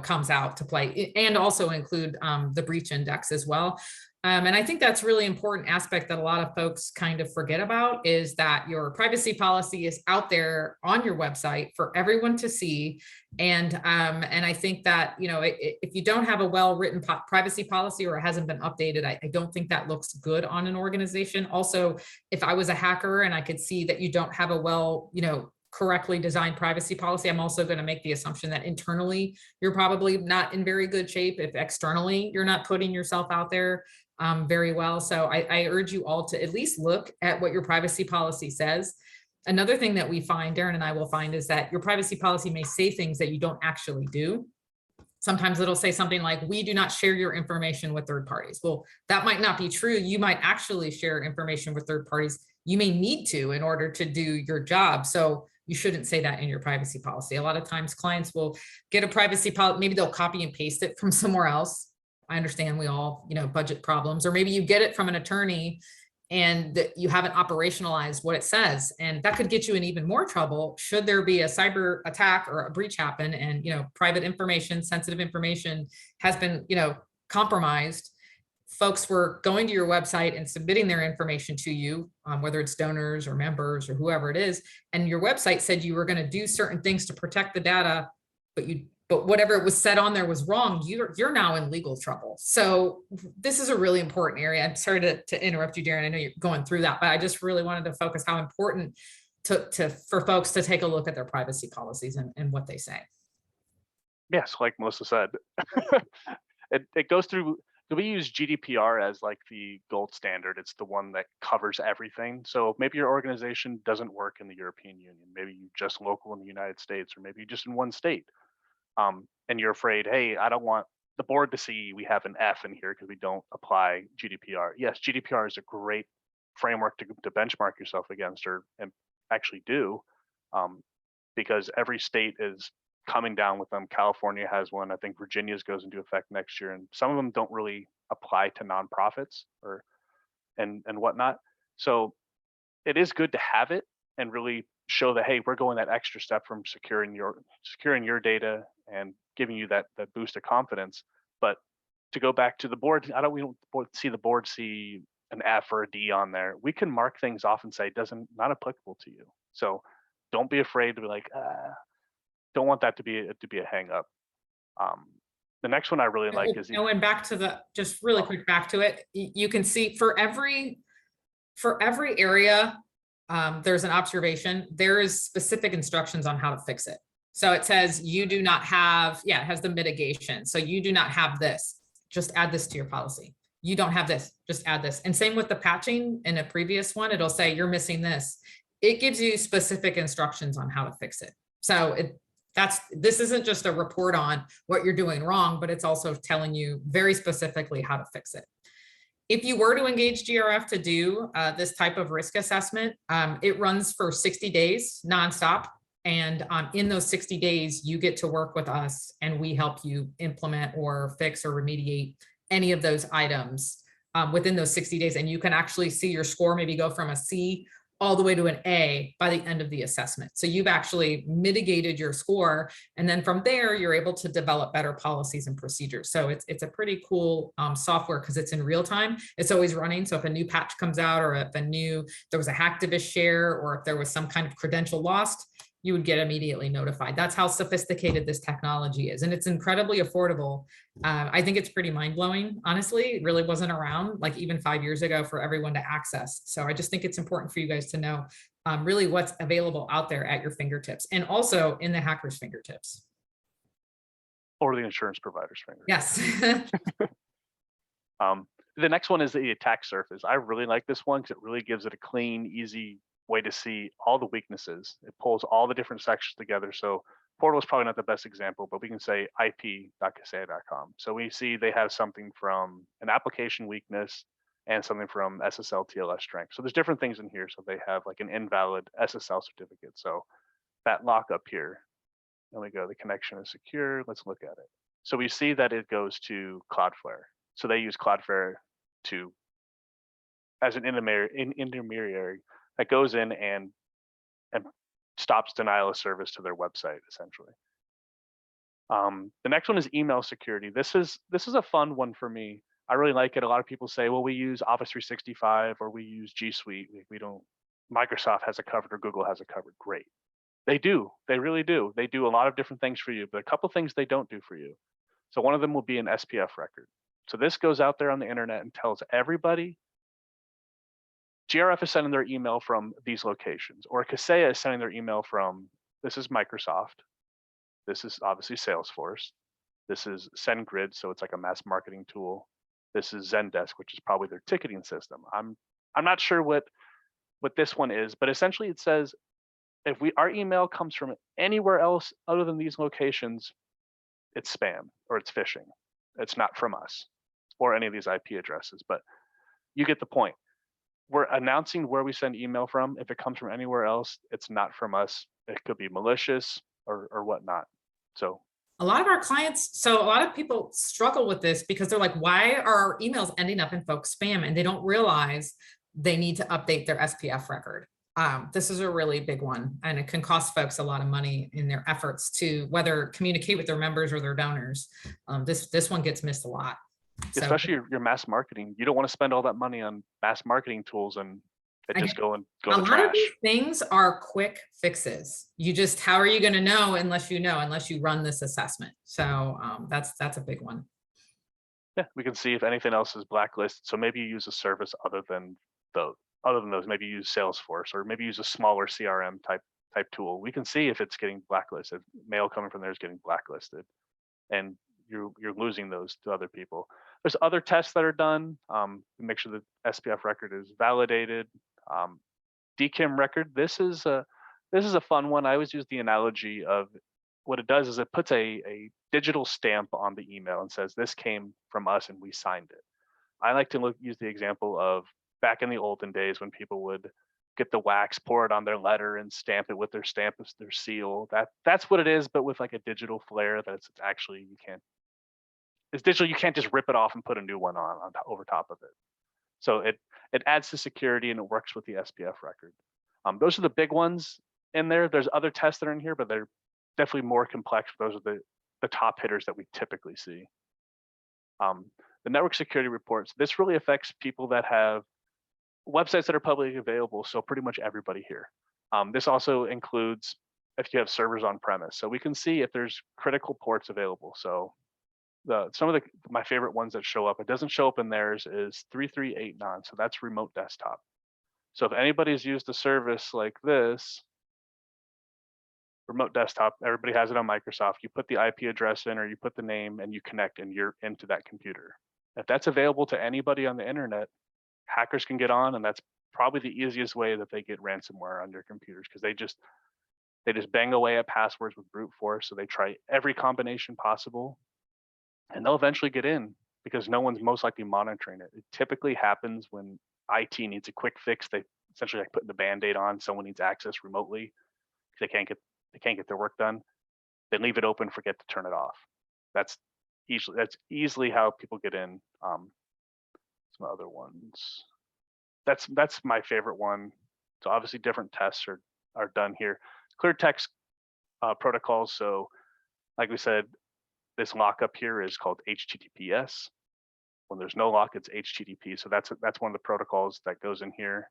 comes out to play, and also include the breach index as well. And I think that's really important aspect that a lot of folks kind of forget about, is that your privacy policy is out there on your website for everyone to see. And I think that, if you don't have a well-written privacy policy, or it hasn't been updated, I don't think that looks good on an organization. Also, if I was a hacker and I could see that you don't have a correctly designed privacy policy, I'm also going to make the assumption that internally you're probably not in very good shape if externally you're not putting yourself out there very well. So I urge you all to at least look at what your privacy policy says. Another thing that we find, Darren and I will find, is that your privacy policy may say things that you don't actually do. Sometimes it'll say something like, we do not share your information with third parties. Well, that might not be true. You might actually share information with third parties. You may need to in order to do your job. So you shouldn't say that in your privacy policy. A lot of times clients will get a privacy policy, maybe they'll copy and paste it from somewhere else. I understand we all, budget problems, or maybe you get it from an attorney and you haven't operationalized what it says. And that could get you in even more trouble should there be a cyber attack or a breach happen and, private information, sensitive information has been, compromised. Folks were going to your website and submitting their information to you, whether it's donors or members or whoever it is. And your website said you were going to do certain things to protect the data, but whatever it was said on there was wrong. You're now in legal trouble. So this is a really important area. I'm sorry to interrupt you, Darren. I know you're going through that, but I just really wanted to focus how important for folks to take a look at their privacy policies and what they say. Yes, like Melissa said, it goes through. We use GDPR as like the gold standard. It's the one that covers everything. So maybe your organization doesn't work in the European Union. Maybe you're just local in the United States, or maybe you're just in one state. And you're afraid, hey, I don't want the board to see we have an F in here because we don't apply GDPR. Yes, GDPR is a great framework to benchmark yourself against, and actually do, because every state is coming down with them. California has one. I think Virginia's goes into effect next year, and some of them don't really apply to nonprofits and whatnot. So it is good to have it and really show that, hey, we're going that extra step from securing your data and giving you that boost of confidence. But to go back to the board, we don't see the board see an F or a D on there. We can mark things off and say not applicable to you. So don't be afraid to be like, don't want that to be a hang up. The next one I really like is and back to just really quick back to it. You can see for every area, there's an observation. There is specific instructions on how to fix it. So it says you do not have, it has the mitigation. So you do not have this, just add this to your policy. You don't have this, just add this. And same with the patching in a previous one, it'll say you're missing this. It gives you specific instructions on how to fix it. So this isn't just a report on what you're doing wrong, but it's also telling you very specifically how to fix it. If you were to engage GRF to do this type of risk assessment, it runs for 60 days nonstop. And in those 60 days, you get to work with us and we help you implement or fix or remediate any of those items within those 60 days. And you can actually see your score maybe go from a C all the way to an A by the end of the assessment. So you've actually mitigated your score. And then from there, you're able to develop better policies and procedures. So it's a pretty cool software because it's in real time. It's always running. So if a new patch comes out, or if there was a Hacktivist share, or if there was some kind of credential lost, you would get immediately notified. That's how sophisticated this technology is. And it's incredibly affordable. I think it's pretty mind-blowing. Honestly, it really wasn't around like even 5 years ago for everyone to access. So I just think it's important for you guys to know really what's available out there at your fingertips, and also in the hacker's fingertips. Or the insurance provider's fingertips. Yes. The next one is the attack surface. I really like this one because it really gives it a clean, easy way to see all the weaknesses. It pulls all the different sections together. So Portal is probably not the best example, but we can say ip.kaseya.com. So we see they have something from an application weakness and something from SSL TLS strength. So there's different things in here. So they have like an invalid SSL certificate. So that lock up here, and we go, the connection is secure. Let's look at it. So we see that it goes to Cloudflare. So they use Cloudflare as an intermediary that goes in and stops denial of service to their website, essentially. The next one is email security. This is a fun one for me. I really like it. A lot of people say, well, we use Office 365 or we use G Suite. We don't. Microsoft has it covered or Google has it covered. Great. They do. They really do. They do a lot of different things for you, but a couple things they don't do for you. So one of them will be an SPF record. So this goes out there on the internet and tells everybody GRF is sending their email from these locations, or Kaseya is sending their email from, this is Microsoft, this is obviously Salesforce, this is SendGrid, so it's like a mass marketing tool, this is Zendesk, which is probably their ticketing system. I'm not sure what this one is, but essentially it says if our email comes from anywhere else other than these locations, it's spam or it's phishing. It's not from us or any of these IP addresses, but you get the point. We're announcing where we send email from. If it comes from anywhere else, it's not from us. It could be malicious or whatnot. So a lot of our clients, so a lot of people struggle with this because they're like, why are our emails ending up in folks' spam? And they don't realize they need to update their SPF record. This is a really big one, and it can cost folks a lot of money in their efforts to whether communicate with their members or their donors. This one gets missed a lot. Especially your mass marketing. You don't want to spend all that money on mass marketing tools and it just go in the trash. A lot of these things are quick fixes. How are you going to know unless you run this assessment? So that's a big one. Yeah, we can see if anything else is blacklisted. So maybe you use a service other than those. Maybe use Salesforce, or maybe use a smaller CRM type tool. We can see if it's getting blacklisted. Mail coming from there is getting blacklisted, and you're losing those to other people. There's other tests that are done to make sure the SPF record is validated. DKIM record. This is a fun one. I always use the analogy of what it does is it puts a digital stamp on the email and says this came from us and we signed it. I like to use the example of back in the olden days when people would get the wax, pour it on their letter and stamp it with their stamp as their seal. That's what it is, but with like a digital flair that it's actually, it's digital. You can't just rip it off and put a new one on over top of it. So it adds to security and it works with the SPF record. Those are the big ones in there. There's other tests that are in here, but they're definitely more complex. Those are the top hitters that we typically see. The network security reports. This really affects people that have websites that are publicly available. So pretty much everybody here. This also includes if you have servers on premise. So we can see if there's critical ports available. So some of my favorite ones that show up, it doesn't show up in theirs, is 3389. So that's remote desktop. So if anybody's used a service like this, remote desktop, everybody has it on Microsoft. You put the IP address in or you put the name and you connect and you're into that computer. If that's available to anybody on the internet, hackers can get on, and that's probably the easiest way that they get ransomware on their computers, because they just bang away at passwords with brute force. So they try every combination possible, and they'll eventually get in because no one's most likely monitoring it. It typically happens when IT needs a quick fix. They essentially like putting the Band-Aid on. Someone needs access remotely. They can't get their work done. They leave it open, forget to turn it off. That's easily how people get in. Some other ones. That's my favorite one. So obviously different tests are done here. Clear text protocols. So like we said, this lockup here is called HTTPS. When there's no lock, it's HTTP. So that's one of the protocols that goes in here.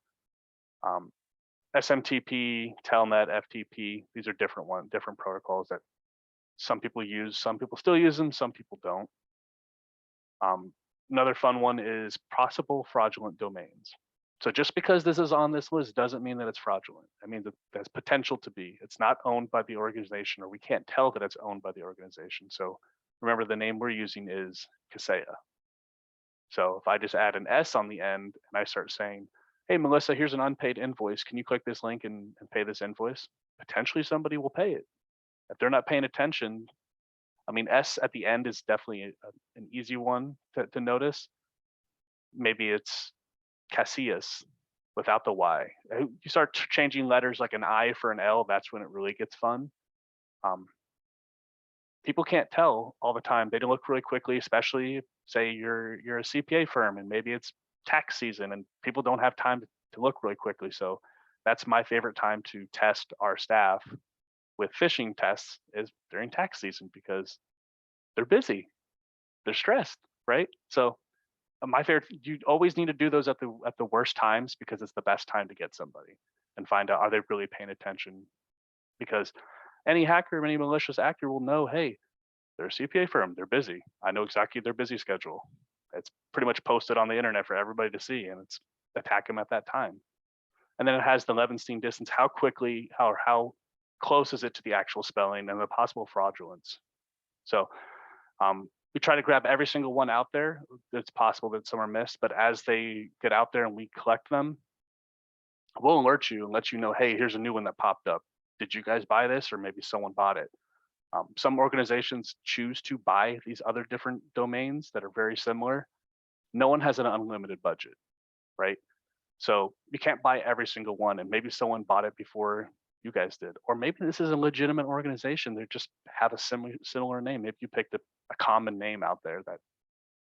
SMTP, Telnet, FTP, these are different protocols that some people use. Some people still use them, some people don't. Another fun one is possible fraudulent domains. So just because this is on this list doesn't mean that it's fraudulent. I mean, there's potential to be. It's not owned by the organization, or we can't tell that it's owned by the organization. So remember, the name we're using is Kaseya. So if I just add an S on the end and I start saying, hey, Melissa, here's an unpaid invoice. Can you click this link and pay this invoice? Potentially somebody will pay it. If they're not paying attention, I mean, S at the end is definitely an easy one to notice. Maybe it's Casillas without the Y. You start changing letters like an I for an L, that's when it really gets fun. People can't tell all the time. They don't look really quickly, especially say you're a CPA firm and maybe it's tax season and people don't have time to look really quickly. So that's my favorite time to test our staff with phishing tests is during tax season, because they're busy, they're stressed, right? So my favorite, you always need to do those at the worst times, because it's the best time to get somebody and find out, are they really paying attention? Because any hacker, any malicious actor will know, hey, they're a CPA firm, they're busy. I know exactly their busy schedule. It's pretty much posted on the internet for everybody to see, and it's attack them at that time. And then it has the Levenstein distance, how quickly, how close is it to the actual spelling, and the possible fraudulence. So we try to grab every single one out there. It's possible that some are missed, but as they get out there and we collect them, we'll alert you and let you know, hey, here's a new one that popped up. Did you guys buy this, or maybe someone bought it? Some organizations choose to buy these other different domains that are very similar. No one has an unlimited budget, right? So you can't buy every single one, and maybe someone bought it before you guys did, or maybe this is a legitimate organization. They just have a similar name. Maybe you picked a common name out there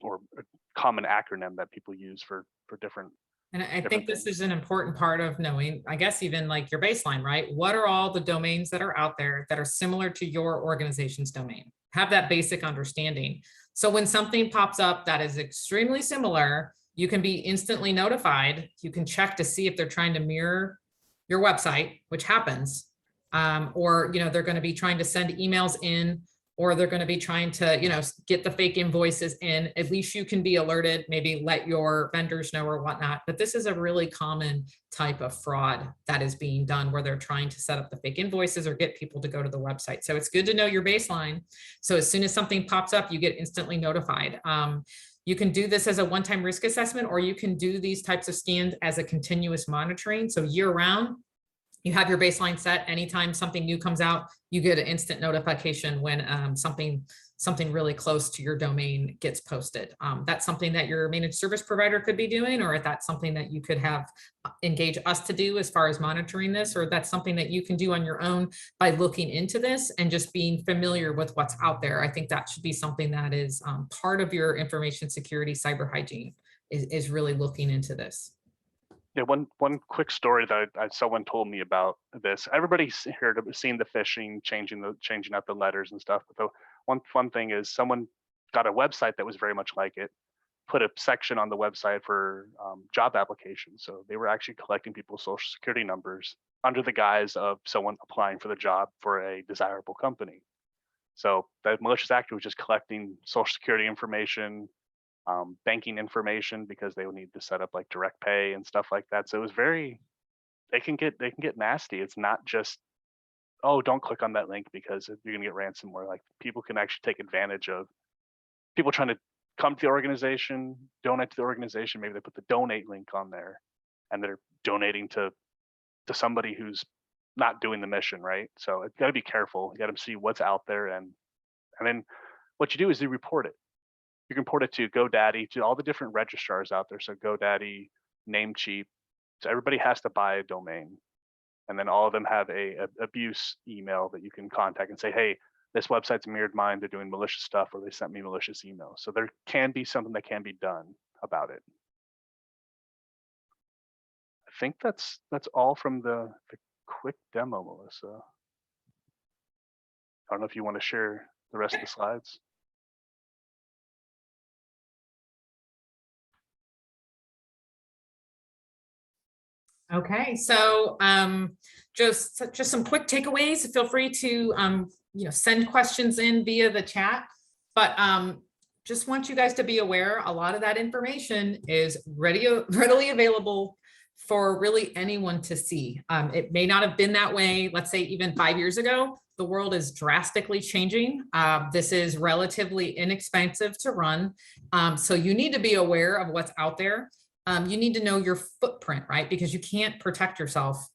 or a common acronym that people use for different. And I think this is an important part of knowing, I guess, even like your baseline, right? What are all the domains that are out there that are similar to your organization's domain? Have that basic understanding. So when something pops up that is extremely similar, you can be instantly notified. You can check to see if they're trying to mirror your website, which happens, or they're going to be trying to send emails in, or they're going to be trying to get the fake invoices in. At least you can be alerted, maybe let your vendors know or whatnot. But this is a really common type of fraud that is being done, where they're trying to set up the fake invoices or get people to go to the website. So it's good to know your baseline. So as soon as something pops up, you get instantly notified. You can do this as a one-time risk assessment, or you can do these types of scans as a continuous monitoring. So year round, you have your baseline set. Anytime something new comes out, you get an instant notification when something really close to your domain gets posted. That's something that your managed service provider could be doing, or if that's something that you could have engage us to do as far as monitoring this, or that's something that you can do on your own by looking into this and just being familiar with what's out there. I think that should be something that is part of your information security, cyber hygiene, is really looking into this. Yeah, one quick story that someone told me about this. Everybody's heard of seen the phishing, changing out the letters and stuff. But the one fun thing is someone got a website that was very much like it, put a section on the website for job applications. So they were actually collecting people's social security numbers under the guise of someone applying for the job for a desirable company. So that malicious actor was just collecting social security information, banking information, because they would need to set up like direct pay and stuff like that. So it was they can get nasty. It's not just, oh, don't click on that link because you're gonna get ransomware. Like, people can actually take advantage of people trying to come to the organization, donate to the organization. Maybe they put the donate link on there and they're donating to somebody who's not doing the mission, right? So you got to be careful. You got to see what's out there, and then what you do is you report it. You can report it to GoDaddy, to all the different registrars out there. So GoDaddy, Namecheap. So everybody has to buy a domain, and then all of them have a abuse email that you can contact and say, hey, this website's mirrored mine. They're doing malicious stuff, or they sent me malicious emails. So there can be something that can be done about it. I think that's all from the quick demo, Melissa. I don't know if you want to share the rest of the slides. Okay, so just some quick takeaways. Feel free to send questions in via the chat, but just want you guys to be aware a lot of that information is readily available for really anyone to see. It may not have been that way, let's say even 5 years ago. The world is drastically changing. This is relatively inexpensive to run. So you need to be aware of what's out there. You need to know your footprint, right? Because you can't protect yourself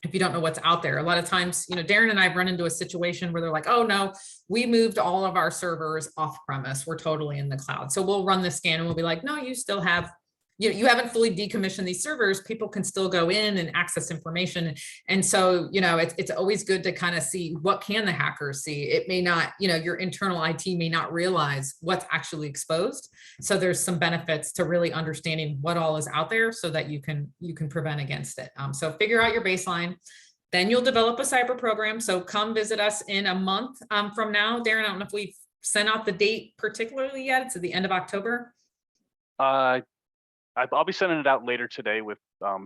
if you don't know what's out there. A lot of times, Darren and I have run into a situation where they're like, oh no, we moved all of our servers off premise. We're totally in the cloud. So we'll run the scan and we'll be like, no, you still have, you haven't fully decommissioned these servers. People can still go in and access information. And so, it's always good to kind of see what can the hackers see. It may not, your internal IT may not realize what's actually exposed. So there's some benefits to really understanding what all is out there so that you can prevent against it. So figure out your baseline. Then you'll develop a cyber program. So come visit us in a month from now. Darren, I don't know if we've sent out the date particularly yet. It's at the end of October. I'll be sending it out later today with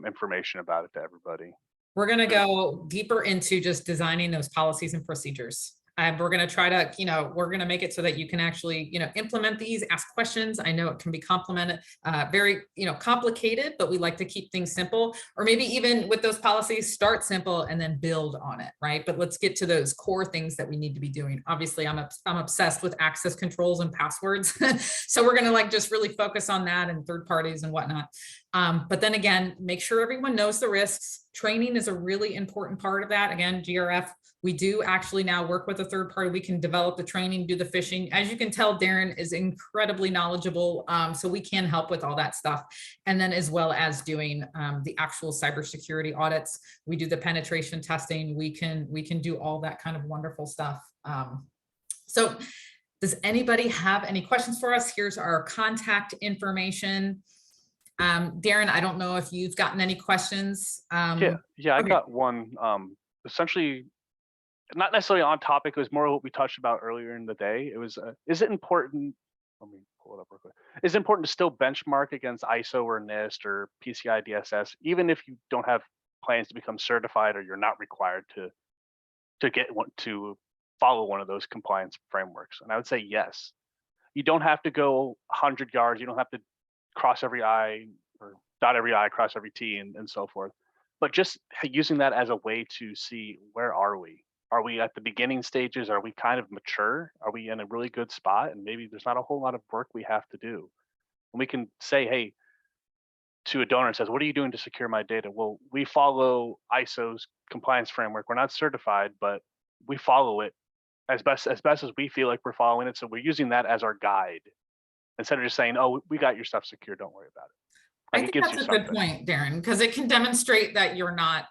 information about it to everybody. We're going to go deeper into just designing those policies and procedures. We're going to try to, we're going to make it so that you can actually, implement these, ask questions. I know it can be very, complicated, but we like to keep things simple, or maybe even with those policies, start simple and then build on it, right? But let's get to those core things that we need to be doing. Obviously, I'm obsessed with access controls and passwords. So we're going to just really focus on that and third parties and whatnot. But then again, make sure everyone knows the risks. Training is a really important part of that. Again, GRF, we do actually now work with a third party. We can develop the training, do the phishing. As you can tell, Darren is incredibly knowledgeable. So we can help with all that stuff. And then as well as doing the actual cybersecurity audits, we do the penetration testing. We can do all that kind of wonderful stuff. So does anybody have any questions for us? Here's our contact information. Darren, I don't know if you've gotten any questions. Yeah, I got one. Essentially, not necessarily on topic. It was more what we touched about earlier in the day. It was, is it important? Let me pull it up real quick. Is it important to still benchmark against ISO or NIST or PCI DSS, even if you don't have plans to become certified or you're not required to follow one of those compliance frameworks? And I would say yes. You don't have to go 100 yards. You don't have to cross every I or dot every I, cross every T, and so forth. But just using that as a way to see, where are we? Are we at the beginning stages? Are we kind of mature? Are we in a really good spot? And maybe there's not a whole lot of work we have to do. And we can say, hey, to a donor and says, what are you doing to secure my data? Well, we follow ISO's compliance framework. We're not certified, but we follow it as best as we feel like we're following it. So we're using that as our guide instead of just saying, oh, we got your stuff secure, don't worry about it. I think that's a good point, Darren, because it can demonstrate that you're not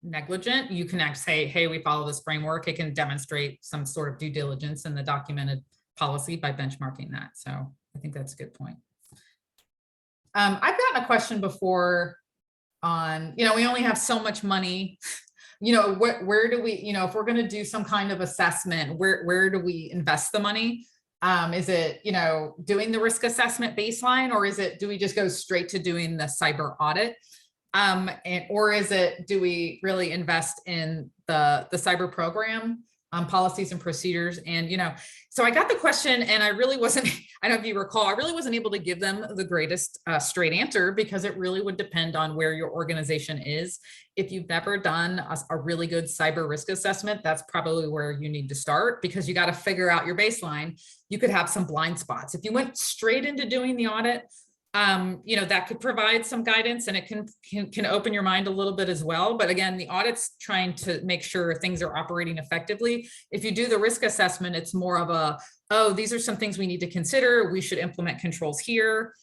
negligent. You can say, hey, we follow this framework. It can demonstrate some sort of due diligence in the documented policy by benchmarking that. So I think that's a good point. I've gotten a question before on, we only have so much money. Where do we, if we're going to do some kind of assessment, where do we invest the money? Is it, doing the risk assessment baseline, or do we just go straight to doing the cyber audit? Or do we really invest in the cyber program, policies and procedures? And, so I got the question and I really wasn't, I don't know if you recall, I really wasn't able to give them the greatest straight answer, because it really would depend on where your organization is. If you've never done a really good cyber risk assessment, that's probably where you need to start, because you got to figure out your baseline. You could have some blind spots. If you went straight into doing the audit, that could provide some guidance, and it can open your mind a little bit as well. But again, the audit's trying to make sure things are operating effectively. If you do the risk assessment, it's more of these are some things we need to consider. We should implement controls here.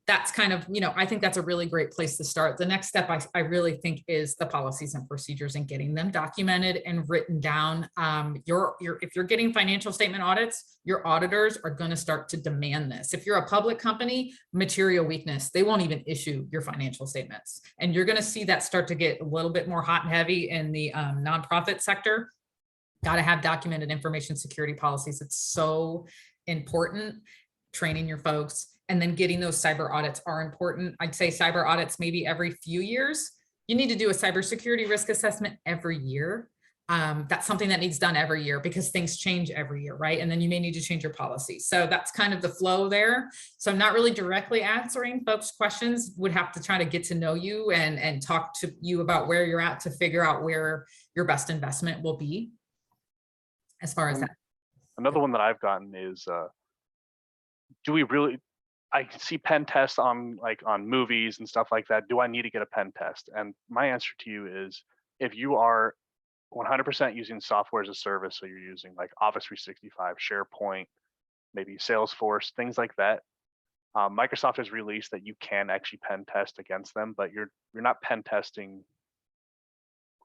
that's kind of, I think that's a really great place to start. The next step I really think is the policies and procedures and getting them documented and written down. If you're getting financial statement audits, your auditors are going to start to demand this. If you're a public company, material weakness, they won't even issue your financial statements. And you're going to see that start to get a little bit more hot and heavy in the nonprofit sector. Got to have documented information security policies. It's so important. Training your folks. And then getting those cyber audits are important. I'd say cyber audits maybe every few years. You need to do a cybersecurity risk assessment every year. That's something that needs done every year because things change every year, right? And then you may need to change your policy. So that's kind of the flow there. So I'm not really directly answering folks' questions. Would have to try to get to know you and talk to you about where you're at to figure out where your best investment will be as far as that. Another one that I've gotten is, do we really, I see pen tests on movies and stuff like that. Do I need to get a pen test? And my answer to you is, if you are 100% using software as a service, so you're using like Office 365, SharePoint, maybe Salesforce, things like that, Microsoft has released that you can actually pen test against them, but you're not pen testing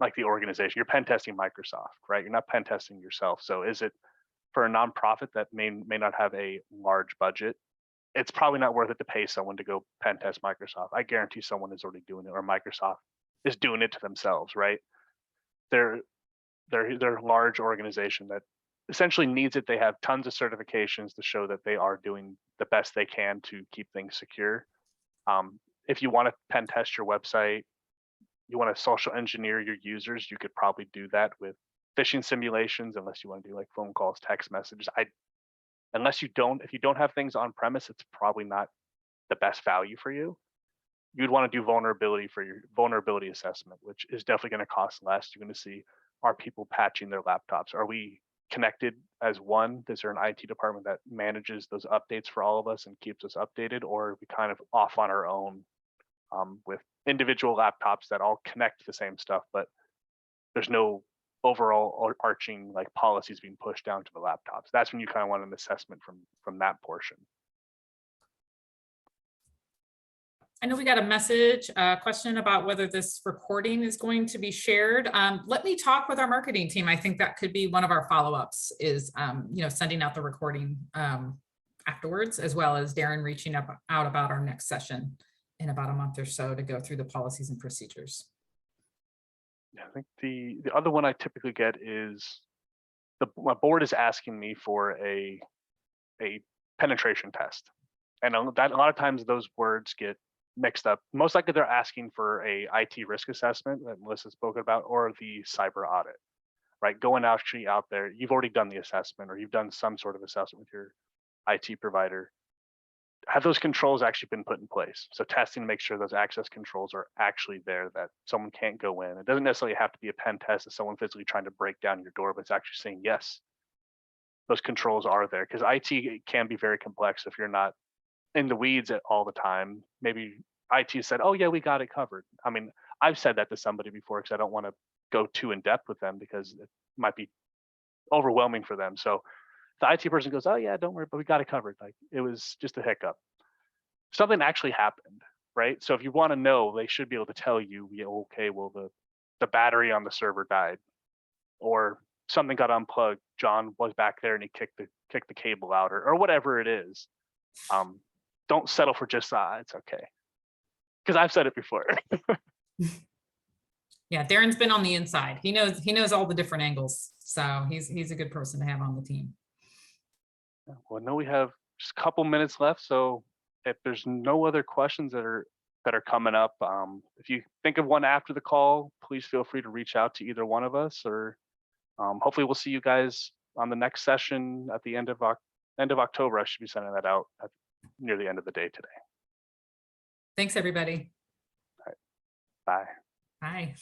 like the organization. You're pen testing Microsoft, right? You're not pen testing yourself. So is it for a nonprofit that may not have a large budget? It's probably not worth it to pay someone to go pen test Microsoft. I guarantee someone is already doing it, or Microsoft is doing it to themselves, right? They're a large organization that essentially needs it. They have tons of certifications to show that they are doing the best they can to keep things secure. If you want to pen test your website, you want to social engineer your users, you could probably do that with phishing simulations, unless you want to do like phone calls, text messages. If you don't have things on premise, it's probably not the best value for you. You'd want to do vulnerability for your vulnerability assessment, which is definitely going to cost less. You're going to see, are people patching their laptops? Are we connected as one? Is there an IT department that manages those updates for all of us and keeps us updated? Or are we kind of off on our own with individual laptops that all connect to the same stuff, but there's no overall arching like policies being pushed down to the laptops? That's when you kind of want an assessment from that portion. I know we got a message, question about whether this recording is going to be shared. Let me talk with our marketing team. I think that could be one of our follow-ups is, sending out the recording afterwards, as well as Darren reaching out about our next session in about a month or so to go through the policies and procedures. Yeah, I think the other one I typically get is my board is asking me for a penetration test. And a lot of times those words get mixed up. Most likely they're asking for a IT risk assessment that Melissa spoke about, or the cyber audit, right? Going actually out there, you've already done the assessment, or you've done some sort of assessment with your IT provider. Have those controls actually been put in place? So testing to make sure those access controls are actually there, that someone can't go in. It doesn't necessarily have to be a pen test of someone physically trying to break down your door, but it's actually saying, yes, those controls are there. Because IT can be very complex if you're not in the weeds all the time. Maybe IT said, oh yeah, we got it covered. I mean, I've said that to somebody before because I don't want to go too in depth with them because it might be overwhelming for them. So the IT person goes, oh yeah, don't worry, but we got it covered. Like, it was just a hiccup. Something actually happened, right? So if you want to know, they should be able to tell you, yeah, okay, well, the battery on the server died, or something got unplugged. John was back there and he kicked the cable out, or whatever it is. Don't settle for just it's okay, because I've said it before. Yeah, Darren's been on the inside. He knows all the different angles, so he's a good person to have on the team. Well, no, we have just a couple minutes left, so if there's no other questions that are coming up, if you think of one after the call, please feel free to reach out to either one of us, or hopefully we'll see you guys on the next session at the end of October. I should be sending that out near the end of the day today. Thanks, everybody. All right. Bye. Bye.